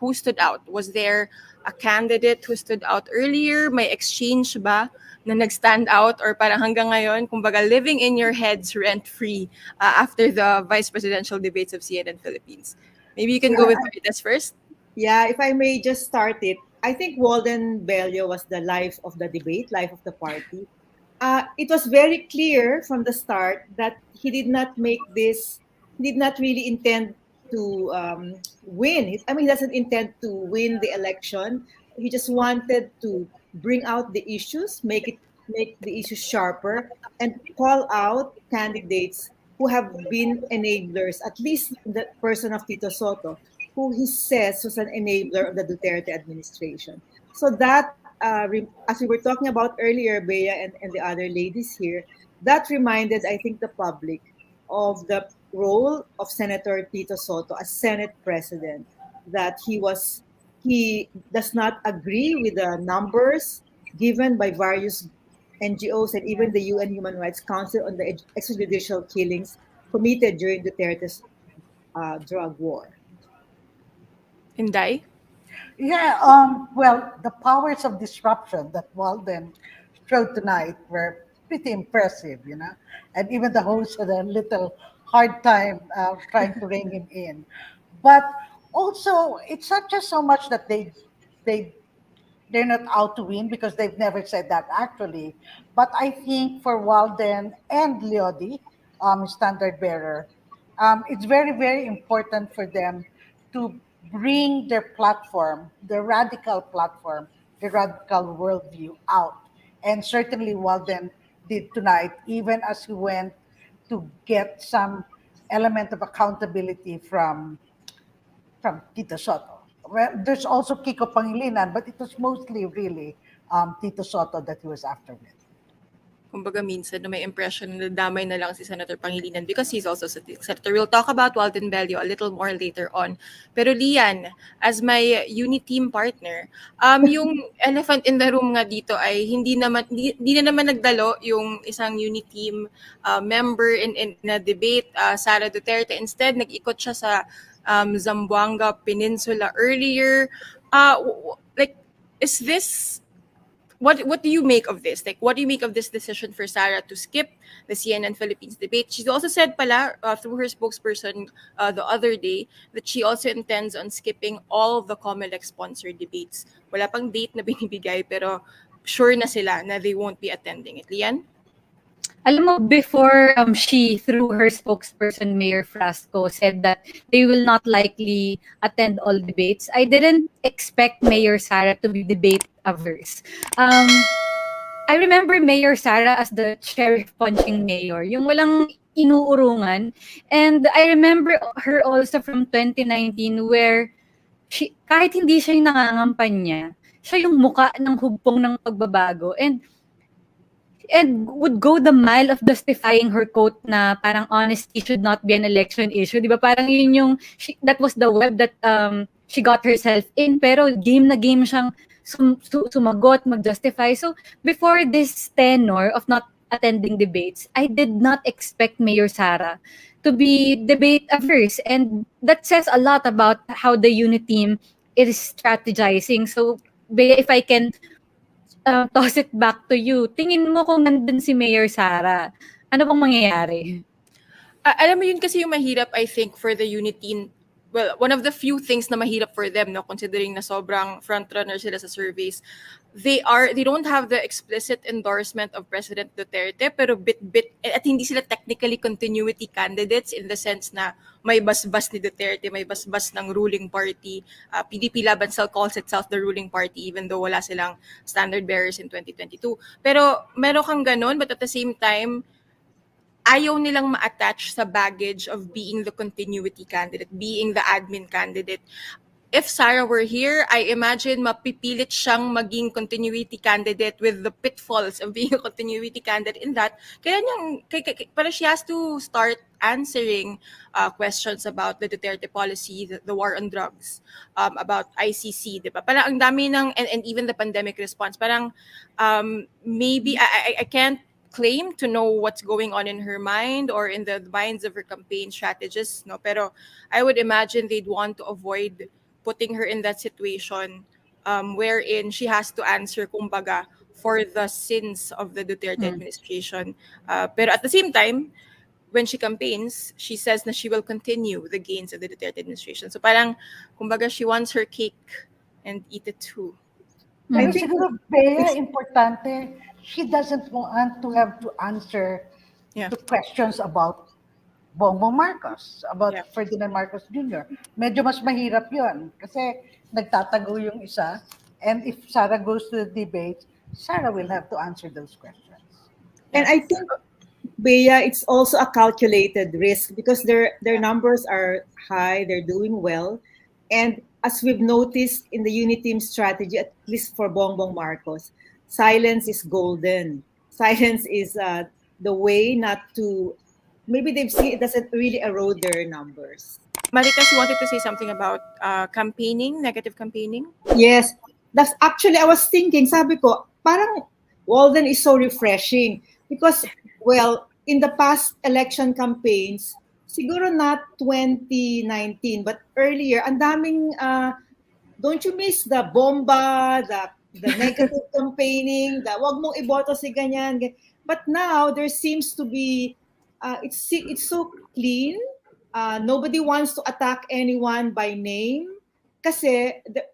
who stood out? Was there a candidate who stood out earlier? May exchange ba na nag-stand out, or parang hanggang ngayon, kumbaga living in your heads rent-free after the vice-presidential debates of CNN Philippines? Maybe you can go with Marites first. Yeah, if I may just start it, I think Walden Bello was the life of the debate, life of the party. It was very clear from the start that he did not make this, he did not really intend to win. I mean, he doesn't intend to win the election. He just wanted to bring out the issues, make the issues sharper, and call out candidates who have been enablers, at least the person of Tito Soto, who he says was an enabler of the Duterte administration. So that, as we were talking about earlier, Bea and the other ladies here, that reminded, I think, the public of the role of Senator Tito Soto as Senate President, that he does not agree with the numbers given by various NGOs and even the UN Human Rights Council on the extrajudicial killings committed during Duterte's drug war. Inday? Yeah, well, the powers of disruption that Walden showed tonight were pretty impressive, you know, and even the host had a little hard time trying to rein him in. But also, it's not just so much that they they're not out to win, because they've never said that actually. But I think for Walden and Leody, standard bearer, it's very, very important for them to bring their platform, the radical worldview out. And certainly Walden did tonight, even as he went to get some element of accountability from Tito Soto. Well, there's also Kiko Pangilinan, but it was mostly really Tito Soto that he was after with. Kumbaga minsan na may impression na damay na lang si Senator Pangilinan because he's also a senator. We'll talk about Walden Bello a little more later on. Pero Lian, as my uni-team partner, yung elephant in the room nga dito ay hindi na naman nagdalo yung isang uni-team member in a debate, Sara Duterte. Instead, nag-ikot siya sa Zamboanga Peninsula earlier. Like, is this... What do you make of this? Like, what do you make of this decision for Sara to skip the CNN Philippines debate? She also said pala, through her spokesperson the other day, that she also intends on skipping all of the COMELEC-sponsored debates. Wala pang date na binibigay, pero sure na sila na they won't be attending it. Lian? Alam mo, before she, through her spokesperson, Mayor Frasco, said that they will not likely attend all debates, I didn't expect Mayor Sara to be debate averse. I remember Mayor Sara as the sheriff punching mayor, yung walang inuurungan. And I remember her also from 2019 where kahit hindi siya yung nangangampanya, siya yung muka ng hugpong ng pagbabago. And would go the mile of justifying her quote na parang honesty should not be an election issue. Di ba? Parang yun yung, that was the web that she got herself in. Pero game na game siyang sumagot, mag-justify. So before this tenor of not attending debates, I did not expect Mayor Sara to be debate averse. And that says a lot about how the unit team is strategizing. So Bea, if I can toss it back to you. Tingin mo kung nandun si Mayor Sara, ano bang mangyayari? Alam mo yun kasi yung mahirap, I think, for the unity. Well, one of the few things na mahirap for them, no, considering na sobrang frontrunner sila sa surveys, they don't have the explicit endorsement of President Duterte, pero bit at hindi sila technically continuity candidates in the sense na may basbas ni Duterte, may basbas ng ruling party. PDP Laban still calls itself the ruling party even though wala silang standard bearers in 2022. Pero meron kang ganun, but at the same time, ayaw nilang ma-attach sa baggage of being the continuity candidate, being the admin candidate. If Sara were here, I imagine mapipilit siyang maging continuity candidate with the pitfalls of being a continuity candidate in that. Pero she has to start answering questions about the Duterte policy, the war on drugs, about ICC, diba? Parang ang dami and even the pandemic response. Parang maybe, I can't claim to know what's going on in her mind or in the minds of her campaign strategists, no? Pero I would imagine they'd want to avoid putting her in that situation wherein she has to answer, kumbaga, for the sins of the Duterte administration. Pero at the same time, when she campaigns, she says na she will continue the gains of the Duterte administration. So parang, kumbaga, she wants her cake and eat it too. I Pero think siguro, Bea, importante, she doesn't want to have to answer Yeah. to questions about Bongbong Marcos, about Yeah. Ferdinand Marcos Jr. Medyo mas mahirap yon kasi nagtatago yung isa, and if Sara goes to the debate, Sara will have to answer those questions. And I think, Bea, it's also a calculated risk because their numbers are high, they're doing well. And as we've noticed in the Uniteam strategy, at least for Bongbong Marcos, silence is golden. Silence is the way not to, maybe they've seen it doesn't really erode their numbers. Maritas, you wanted to say something about campaigning, negative campaigning? Yes, that's actually, I was thinking, sabi ko, parang Walden is so refreshing because, well, in the past election campaigns, siguro not 2019, but earlier, ang daming, don't you miss the bomba, the negative campaigning, the wag mong iboto si ganyan. But now, there seems to be, it's so clean. Nobody wants to attack anyone by name. Kasi the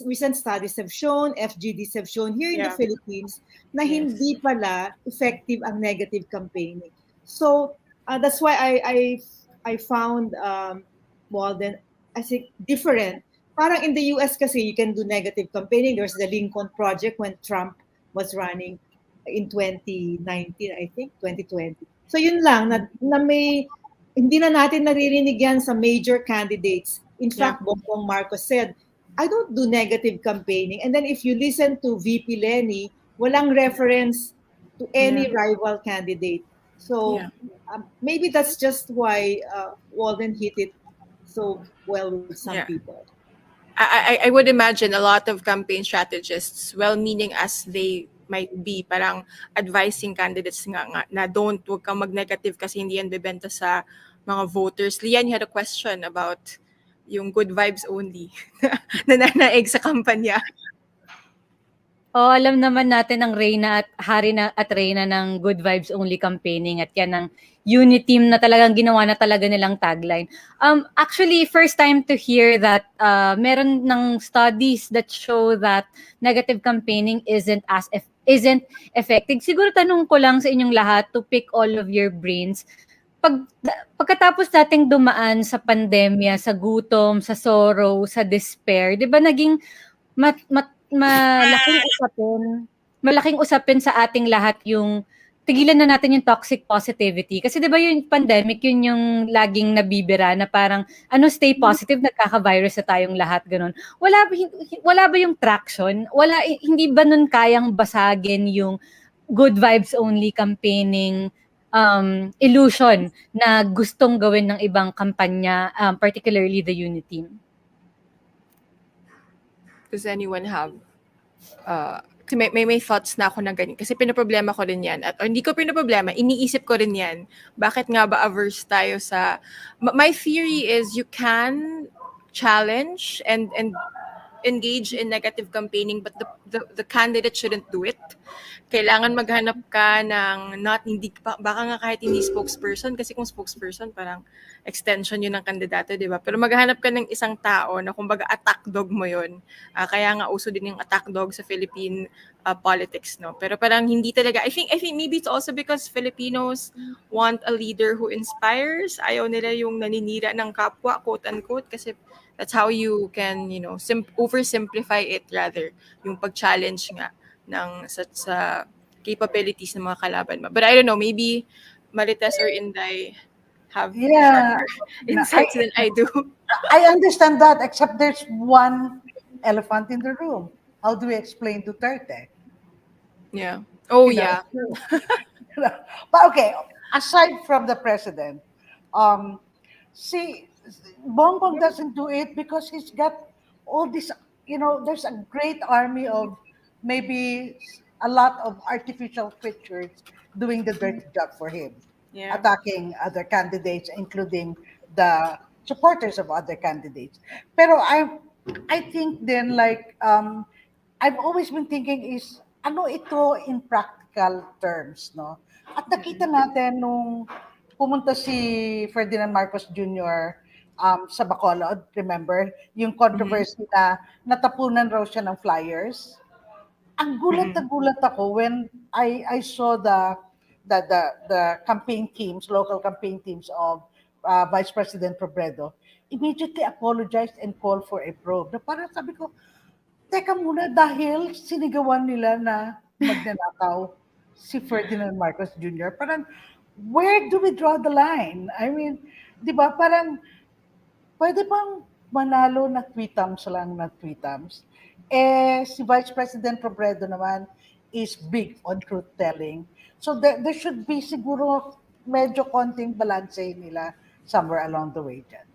recent studies have shown, FGDs have shown here in the Yeah. Philippines, na Yes. hindi pala effective ang negative campaigning. So that's why I found Walden, I think, different. Parang in the US kasi you can do negative campaigning. There's the Lincoln Project when Trump was running in 2019, I think, 2020. So yun lang, na may, hindi na natin naririnig yan sa major candidates. In fact, Bongbong Marcos said, I don't do negative campaigning. And then if you listen to VP Lenny, walang reference to any rival candidate. So maybe that's just why Walden hit it so well with some people. I would imagine a lot of campaign strategists, well-meaning as they might be, parang advising candidates nga na wag kang mag-negative kasi hindi yan bebenta sa mga voters. Lian, you had a question about yung good vibes only na nanaig sa kampanya. Oh, alam naman natin ang reyna at hari na at reyna ng good vibes only campaigning at yan ang Uniteam na talagang ginawa na talaga nilang tagline. Actually, first time to hear that meron ng studies that show that negative campaigning isn't effective. Siguro tanong ko lang sa inyong lahat to pick all of your brains. Pagkatapos nating dumaan sa pandemya, sa gutom, sa sorrow, sa despair, 'di ba naging malaking usapin sa ating lahat yung tigilan na natin yung toxic positivity. Kasi 'di ba yung pandemic, yun yung laging nabibira na parang stay positive, nagkaka-virus na tayong lahat, ganun. Wala ba yung traction? Hindi ba nun kayang basagin yung good vibes only campaigning illusion na gustong gawin ng ibang kampanya, particularly the Uniteam? Does anyone have may thoughts na ako na ganyan kasi pinoproblema ko rin yan at hindi ko pinoproblema, iniisip ko rin yan, bakit nga ba averse tayo sa my theory is you can challenge and engage in negative campaigning but the candidate shouldn't do it. Kailangan maghanap ka ng baka nga kahit hindi spokesperson kasi kung spokesperson parang extension yun ng kandidato, di ba? Pero maghanap ka ng isang tao na kumbaga attack dog mo yun. Kaya nga uso din yung attack dog sa Philippine politics, no? Pero parang hindi talaga. I think maybe it's also because Filipinos want a leader who inspires. Ayaw nila yung naninira ng kapwa, quote unquote, kasi that's how you can, oversimplify it rather, yung pag-challenge nga ng sa capabilities ng mga kalaban mo. But I don't know, maybe Marites or Inday have sharper insights than I do. I understand that, except there's one elephant in the room. How do we explain Duterte? Yeah. Oh, yeah. But okay, aside from the president, see, Bongbong doesn't do it because he's got all this, there's a great army of maybe a lot of artificial creatures doing the dirty job for him, attacking other candidates, including the supporters of other candidates. Pero I think then like I've always been thinking is ano ito in practical terms, no? At nakita natin nung pumunta si Ferdinand Marcos Jr. Sa Bacolod, remember? Yung controversy na natapunan raw siya ng flyers. Ang gulat na gulat ako when I saw the campaign teams, local campaign teams of Vice President Robredo immediately apologized and called for a probe. Na parang sabi ko, teka muna, dahil sinigawan nila na magnanakaw si Ferdinand Marcos Jr. Parang, where do we draw the line? I mean, di ba, parang, pwede bang manalo na tweetams lang na tweetams? Eh, si Vice President Robredo naman is big on truth-telling. So there should be siguro medyo konting balance nila somewhere along the way dyan.